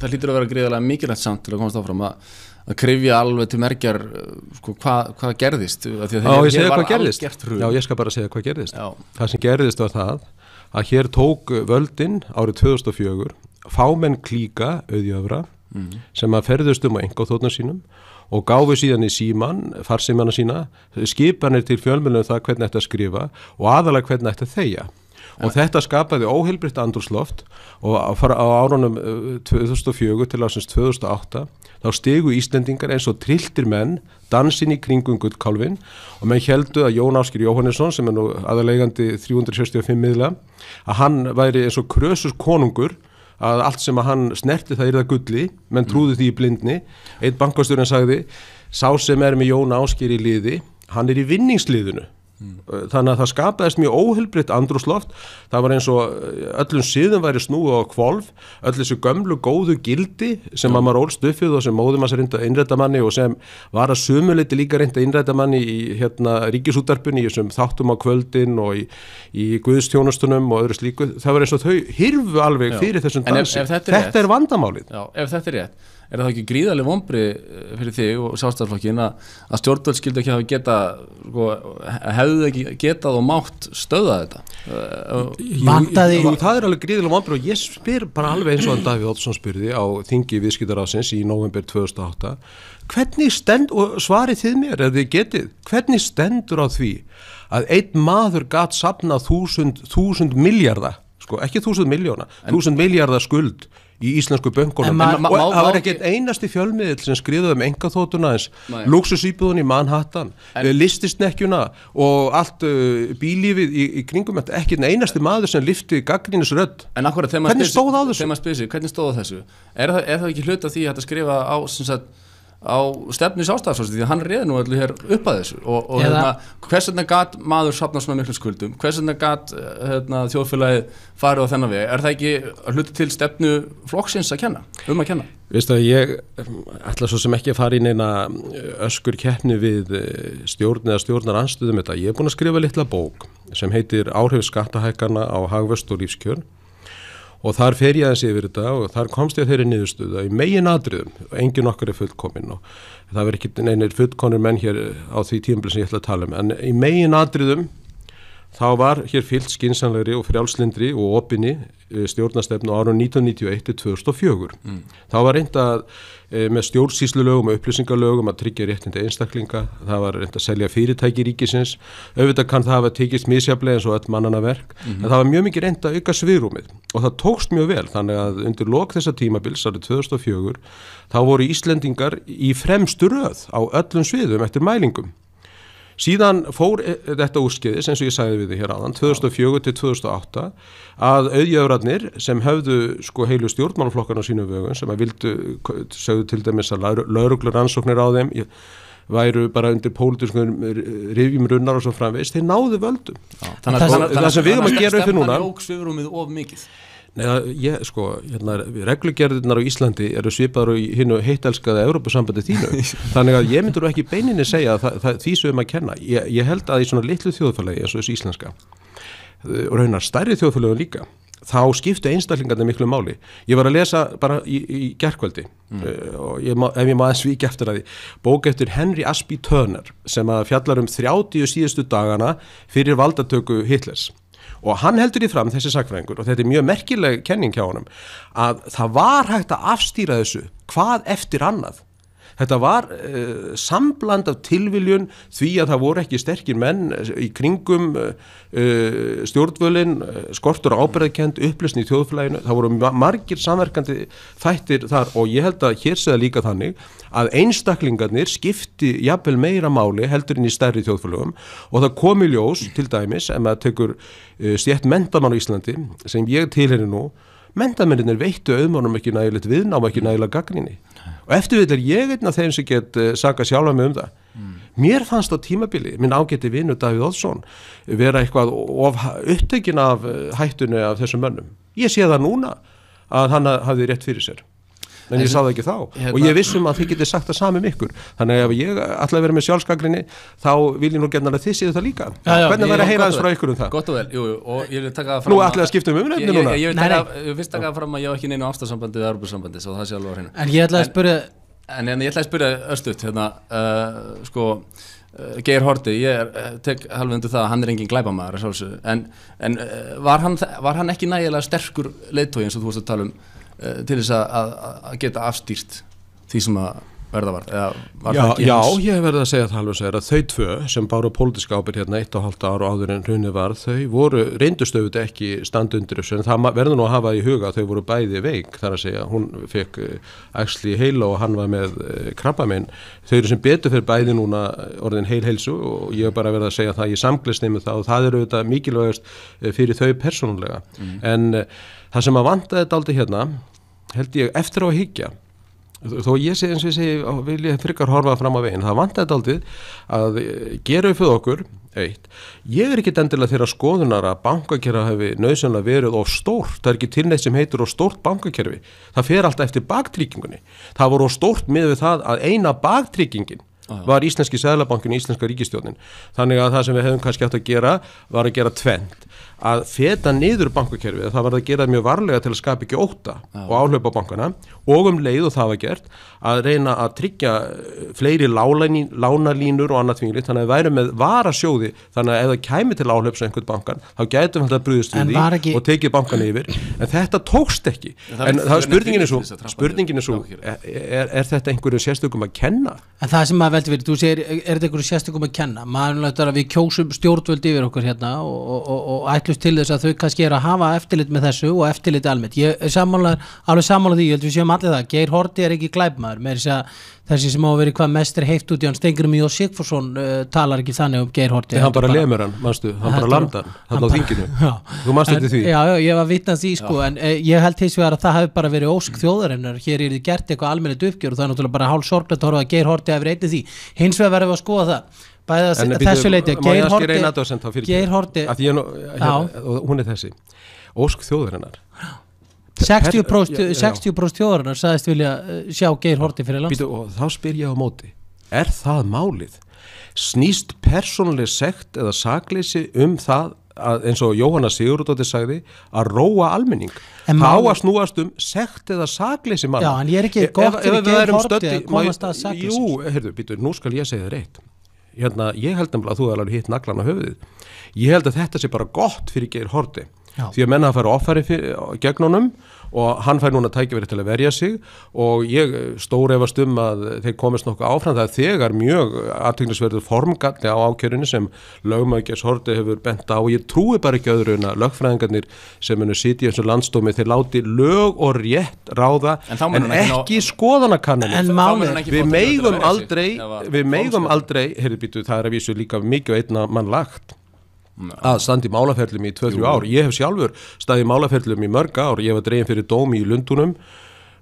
það hlýtur að vera gríðarlega mikilvægt samt til að komast áfram að kryfja alveg til mergjar sko, hvað gerðist Já, ég segi hvað gerðist. Já, ég skal bara segja hvað gerðist. Já. Það sem gerðist var það að hér tók völdin árið 2004 fámenn klíka auðjöfra sem að ferðust á einkaþotnum sínum og gáfu síðan í síman, farsímana sína, skipanir til fjölmiðlum það hvernig ætti að skrifa og aðalega hvernig ætti að þegja. Og þetta skapaði óheilbrigt andrúmsloft og á árunum 2004 til ásins 2008 þá stigu Íslendingar eins og trilltir menn dansinn í kringum gullkálfinn og menn héldu að Jón Ásgeir Jóhannesson sem nú aðaleigandi 365 miðla að hann væri eins og krösus konungur að allt sem að hann snerti það yrða gulli, menn trúðu því í blindni. Einn bankastjórinn sagði, sá sem með Jón Ásgeir í liði, hann í vinningsliðinu. Þannig að það skapaðist mjög óheilbrigt andrúmsloft, það var eins og öllum siðum væri snúið á hvolf, öll þessu gömlu góðu gildi sem að maður ólst uppið og sem móðum að reynda innrættamanni og sem var að sumuleyti líka reynda innrættamanni í ríkisútvarpinu, í þessum þáttum á kvöldin og í guðstjónustunum og öðru slíku, það var eins og þau hirfu alveg fyrir þessum dansi. Þetta er vandamálið. Já, ef þetta er rétt. Er það ekki gríðarleg vonbrigði fyrir þig og Sjálfstæðisflokkin að stjórnvöld skyldu ekki hafa hefðu ekki getað og mátt stöðva þetta? Jú, það er alveg gríðarleg vonbrigði og ég spyr bara alveg eins og Davíð Oddsson spurði á þingi viðskiptaráðsins í nóvember 2008 hvernig og svarið þið mér ef þið getið, hvernig stendur á því að einn maður gat safnað 1000 milljarða, sko ekki 1000 miljóna, 1000 milljarða skuld í íslensku bönkunum og það var ekki einasti fjölmiðill sem skrifaði einkaþotuna eins, lúxusíbúðun í Manhattan, listisnekkjuna og allt bílífið í kringum þetta, ekki einasti maður sem lyfti gagnrýnisrödd. En akkurat hvernig stóð á þessu? Hvernig stóð á þessu? Er það ekki hlut af því að skrifa á stefnu Sjálfstæðisflokksins því að hann réði nú allir hér upp að þessu og hvers vegna gat maður safna svona miklu skuldum, hvers vegna gat þjóðfélagið farið á þennan veg, er það ekki hluti til stefnu flokksins að kenna? Veistu að ég ætla svo sem ekki að fara í neina öskur keppni við stjórn eða stjórnarandstöðum þetta, ég er búin að skrifa litla bók sem heitir Áhrif skattahækkana á hagvöxt og lífskjör og þar fer ég aðeins yfir þetta og þar komst ég þeirri niðurstöðu að í meginatriðum, enginn okkar er fullkominn og það verður ekki neinir fullkomnir menn hér á því tímabili sem ég ætla að tala en í meginatriðum þá var hér fylgt skynsamlegri og frjálslindri og opinni stjórnarstefnu árun 1991 til 2004. Þá var reynt að með stjórnsýslulögum og upplýsingalögum að tryggja réttindi einstaklinga, það var reynt að selja fyrirtæki ríkisins, auðvitað kann það hafa tekist misjafnlega eins og öll mannanna verk, en það var mjög mikið reynt að auka svigrúmið og það tókst mjög vel, þannig að undir lok þessa tímabils árið 2004 þá voru Íslendingar í fremstu röð á öllum sviðum eftir mælingum. Síðan fór þetta úrskeiðis, eins og ég sagði við þið hér áðan, 2004 til 2008 að auðjöfrarnir sem höfðu sko heilu stjórnmálaflokkarna á sínum vögum sem að sögðu til dæmis að lögreglurannsóknir á þeim væru bara undir pólitískum rifjum runnar og svo framvegis, þeir náðu völdum. Það sem við erum að gera uppi núna jók svigrúmið of mikið. Nei, reglugerðirnar á Íslandi eru svipaðar í hinu heittelskaða Evrópusambandi þínu, þannig að ég myndur ekki beininni segja að því sem að kenna. Ég held að í svona litlu þjóðfélagi eins og þessu íslenska og raunar stærri þjóðfélagum líka, þá skiptu einstaklingarnir miklu máli. Ég var að lesa bara í gærkvöldi og ef ég má aðeins víkja eftir að því, bók eftir Henry Ashby Turner sem að fjallar 30 síðustu dagana fyrir valdatöku Hitlers. Og hann heldur því fram, þessi sakfræðingur, og þetta er mjög merkileg kenning hjá honum, að það var hægt að afstýra þessu hvað eftir annað. Þetta var sambland af tilviljun því að það voru ekki sterkir menn í kringum stjórnvölin, skortur ábyrgðarkennd, upplausn í þjóðfélaginu, það voru margir samverkandi þættir þar og ég held að hér sé það líka þannig að einstaklingarnir skipti jafnvel meira máli heldur inn í stærri þjóðfélagum og það kom í ljós til dæmis ef maður tekur stétt menntamann á Íslandi sem ég tilheyri nú, mentamennir veittu auðmánum ekki nægilegt viðnám, ekki nægilega gagnrýni og eftirvill er ég einn af þeim sem get saka sjálfa mig það. Mér fannst á tímabili, minn ágæti vinur Davíð Oddsson vera eitthvað upptekinn af hættunni af þessum mönnum. Ég sé það núna að hann hafði rétt fyrir sér. en ég sá það ekki þá og ég vissum að þið getið sagt það sami ykkur, þannig að ef ég ætla að vera með sjálfsgagnrýni þá vil ég nú gjarnan að þið séu það líka. Hvernig væri að heyra þess frá ykkur það? Gott og vel, og ég vil taka það fram. Nú ætlaði að skipta umræðinu núna. Ég vil fyrst taka það fram að ég á ekki neinu ástarsambandi eða Evrópusambandi, svo það sé alveg á hreinu. En ég ætlaði að spyrja örstutt, sko, Geir Haarde, ég tek halveg undir það að hann engin glæpamaður en var hann ekki nægilega sterkur leiðtogi eins og þú varst að tala til þess að geta afstýrt því sem að verða var Já, ég verði að segja það alveg að þau tvö sem báru pólitíska ábyrgð hérna 1,5 ára áður en hrunið var, þau reyndust auðvitað ekki standa undir þessu, en það verður nú að hafa í huga að þau voru bæði veik, þar að segja hún fekk æxli í heila og hann var með krabbamein. Þau eru sem betur fyrir bæði núna orðin heilsu og ég bara verði að segja það í samgleðsni með það og það eru auðvitað mikilvægast fyrir þau persónulega. En það sem að vantaði dálítið hérna held ég eftir á að hyggja, þó ég segi eins og ég segi vil ég frekar horfa fram á veginn, það vantaði dálítið að gera upp fyrir okkur eitt. Ég ekki endilega þeirra skoðunar að bankakerfi hefði nauðsynlega verið of stórt, það ekki til neitt sem heitir of stórt bankakerfi, það fer alltaf eftir baktryggingunni, það voru of stórt með við það að eina baktryggingin var íslenski seðlabankin og íslenska ríkisstjórnin, þannig að það sem við hefum kannski átt að gera var að gera tvennt, að feta niður bankakerfið, það var að gera mjög varlega til að skapa ekki ótta og áhlaupa á bankana og leið og það var gert að reyna að tryggja fleiri lánalínur og annað þvílíkt, þannig að við værum með varasjóði, þannig að ef það kæmi til áhlaups einhvern bankan, þá gætum við að brugðist við því og tekið bankan yfir, en þetta tókst ekki. En spurningin er svo, er þetta einhverju sérstökum að kenna? En það sem maður veldi fyrir, þú segir, er þetta einhverju sérstökum að kenna? Maður er að við kjósum stjórnvöld yfir okkur hérna og ætlust til þess að þau kannski að hafa eftirlit með þessu og eftirlit almennt. Ég er alveg sammála því, ég held við séum allir það. Geir Haarde er ekki glæpmaður, með þess að þessi sem á að vera hvað mest heift út í hann Steingrímur J. Sigfússon talar ekki þannig Geir Haarde. Hann bara lemur hann, manstu, hann bara landar hann á þinginu. Þú manstu eftir því? Já, ég var vitnað því sko, en ég held hins vegar að það hefði bara verið ósk þjóðarinnar, hér er þið gert eitthvað almennilegt uppgjör og það er náttúrulega bara hálf sorglegt að horfa að Geir Haarde hefur einnig því. Hins vegar verðum við að skoða það. Þessu leiti, Geir Haarde hún er þessi ósk þjóðarinnar 60% þjóðarinnar sagðist vilja sjá Geir Haarde fyrir landsdóm. Og þá spyr ég á móti, er það málið? Snýst persónuleg sekt eða sakleysi það að, eins og Jóhanna Sigurðardóttir sagði, að róa almenning? Það á að snúast sekt eða sakleysi manna. Já, en ég er ekki gott fyrir Geir Haarde að komast að sakleysi. Jú, heyrðu, nú skal ég segja þér eitt. Ég held nefnilega að þú hefði alveg hitt naglan á höfuðið. Ég held að þetta sé bara gott fyrir Geir Haarde. Því að menna að fara offæri gegn honum og hann fær núna tækifæri til að verja sig og ég stórefast að þeir komist nokkuð áfram. Það þegar mjög athyglisverður formgalli á ákjörunni sem lögmaður Geirs Haarde hefur bent á og ég trúi bara ekki öðru en að lögfræðingarnir sem munu sitja í þessu landsdómi þeir láti lög og rétt ráða en ekki skoðanakannanir. Við megum aldrei, heyrðu, það er að vísu líka mikið á einna mann lagt að standa í málaferlum í 2-3 ár. Ég hef sjálfur staðið í málaferlum í mörg ár, ég var dregin fyrir dóm í Lundúnum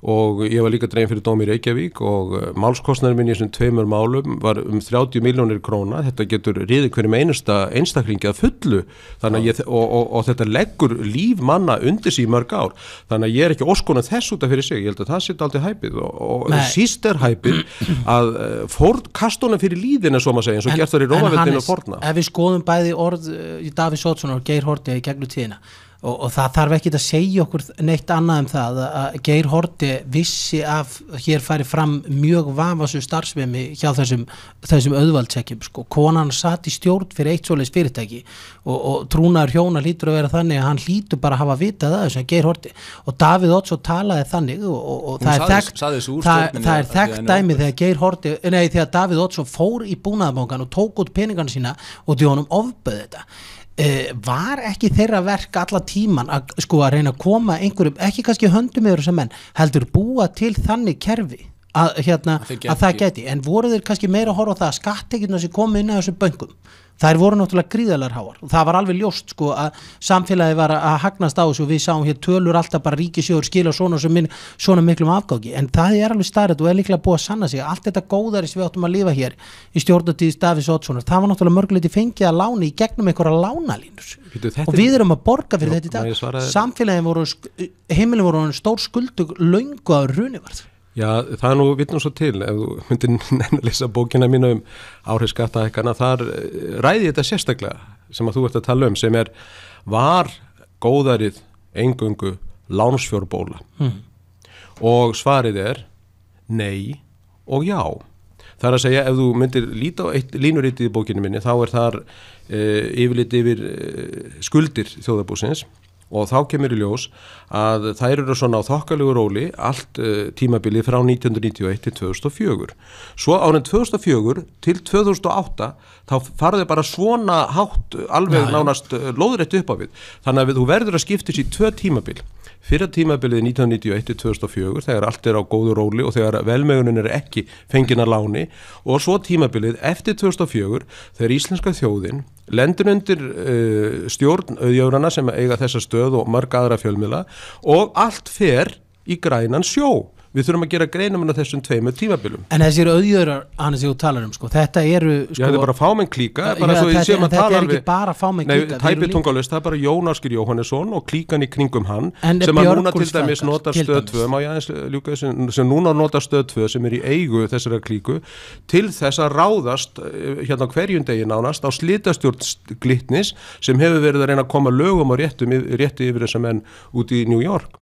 og ég var líka dregin fyrir dóm í Reykjavík og málskostnaður minn í þessum 2 málum var 30 milljónir króna. Þetta getur riðið hverjum einasta einstaklingi að fullu, þannig að og þetta leggur líf manna undir sig í mörg ár, þannig að ég er ekki óskona þess út af fyrir sig. Ég held að það sé aldrei hæpið og síst er hæpið að kastunum fyrir líðina, svo maður segja, eins og gert þar í Rómaveldinu forna. Ef við skoðum bæði orð í Davíðs Oddssonar og Geir Haarde í gegnum tíðina og það þarf ekki að segja okkur neitt annað það að Geir Haarde vissi af hér færi fram mjög vafasu starfsemi hjá þessum auðvaldsekkjum sko. Konan satt í stjórn fyrir eitt svoleiðis fyrirtæki og trúnaður hjóna hlýtur að vera þannig að hann hlýtur bara að hafa vitað það sem Geir Haarde og Davíð Oddsson talaði þannig og það er þekkt dæmi þegar Davíð Oddsson fór í Búnaðarbankann og tók út peningana sína og því honum ofbauð þetta. Var ekki þeirra verk alla tíman að reyna að koma einhverjum, ekki kannski höndum yfir þessa menn, heldur búa til þannig kerfi að það geti, en voru þeir kannski meira að horfa á það að skattekjurnar sem komu inn á þessum bönkum, þær voru náttúrulega gríðarlegar háar og það var alveg ljóst að samfélagi var að hagnast á þessu og við sáum hér tölur alltaf bara ríkissjóður skila svona miklum afgangi, en það er alveg staðreynd og er líklega búið að sanna sig að allt þetta góðari sem við áttum að lifa hér í stjórnartíð Davíðs Oddssonar, það var náttúrulega mörguleiti fengið að lána í gegnum einhverja lánalínur og við erum að borga fyrir þetta í dag. Samfélagin heimilin voru stór skuldug löngu að hruni varð. Já, það nú vitnum svo til, ef þú myndir nenni að lesa bókina mína áhrif skattahækkana, þar ræði þetta sérstaklega sem að þú ert að tala sem var góðærið eingöngu lánsfjárbóla og svarið nei og já. Það að segja, ef þú myndir líta á eitt línuritið í bókinu minni, þá þar yfirlit yfir skuldir þjóðarbúsins og þá kemur í ljós að þær eru svona á þokkalegu róli allt tímabilið frá 1991 til 2004. Svo árið 2004 til 2008 þá farði bara svona hátt alveg nánast lóðrétt upp á við. Þannig að þú verður að skiptis í 2 tímabil. Fyrra tímabilið 1991 til 2004 þegar allt á góðu róli og þegar velmegunin ekki fengin að láni og svo tímabilið eftir 2004 þegar íslenska þjóðin lendur undir stjórn auðjöfrana sem eiga þessa stöð og mörg aðra fjölmiðla og allt fer í grænan sjó. Við þurfum að gera greinum á þessum 2 tímabilum. En þessir auðjöfrar, Hannes, ég talar sko, þetta eru... Já, þetta bara fámenn klíka. Þetta ekki bara fámenn klíka. Nei, tæpið tungalaust, það bara Jón Ásgeir Jóhannesson og klíkan í kringum hann sem að núna til dæmis notar stöð 2, má ég aðeins ljúka sem núna notar stöð 2 sem í eigu þessara klíku til þess að ráðast hérna hverjum degi nánast á slitastjórn Glitnis sem hefur verið að reyna að koma lögum og rétti yfir þessa menn út í New York.